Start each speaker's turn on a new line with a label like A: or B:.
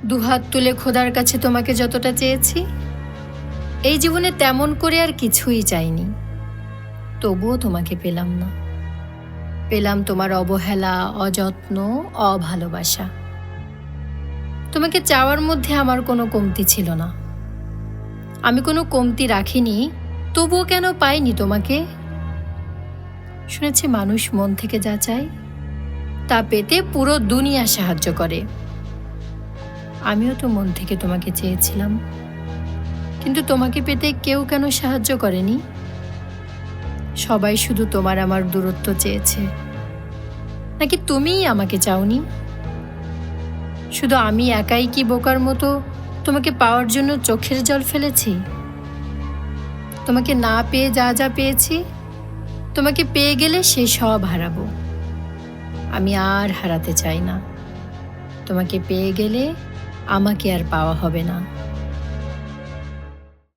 A: দুহাত তুলে খোদার কাছে তোমাকে যতটা চেয়েছি, এই জীবনে তেমন করে আর কিছুই চাইনি। তবুও তোমাকে পেলাম না। পেলাম তোমার অবহেলা, অযত্ন, অভালোবাসা। তোমাকে চাওয়ার মধ্যে আমার কোনো কমতি ছিল না। আমি কোনো কমতি রাখিনি, তবুও কেন পাইনি তোমাকে? শুনেছি মানুষ মন থেকে যা চায় তা পেতে পুরো দুনিয়া সাহায্য করে। আমিও তো মন থেকে তোমাকে চেয়েছিলাম, কিন্তু তোমাকে পেতে কেউ কেন সাহায্য করেনি? সবাই শুধু তোমার আমার দূরত্ব চেয়েছে, নাকি তুমিই আমাকে চাওনি? শুধু আমি একাই কি বোকার মতো তোমাকে পাওয়ার জন্য চোখের জল ফেলেছি? তোমাকে না পেয়ে যা যা পেয়েছি, তোমাকে পেয়ে গেলে সেই সব হারাবো। আমি আর হারাতে চাই না। তোমাকে পেয়ে গেলে আমাকে আর পাওয়া হবে না।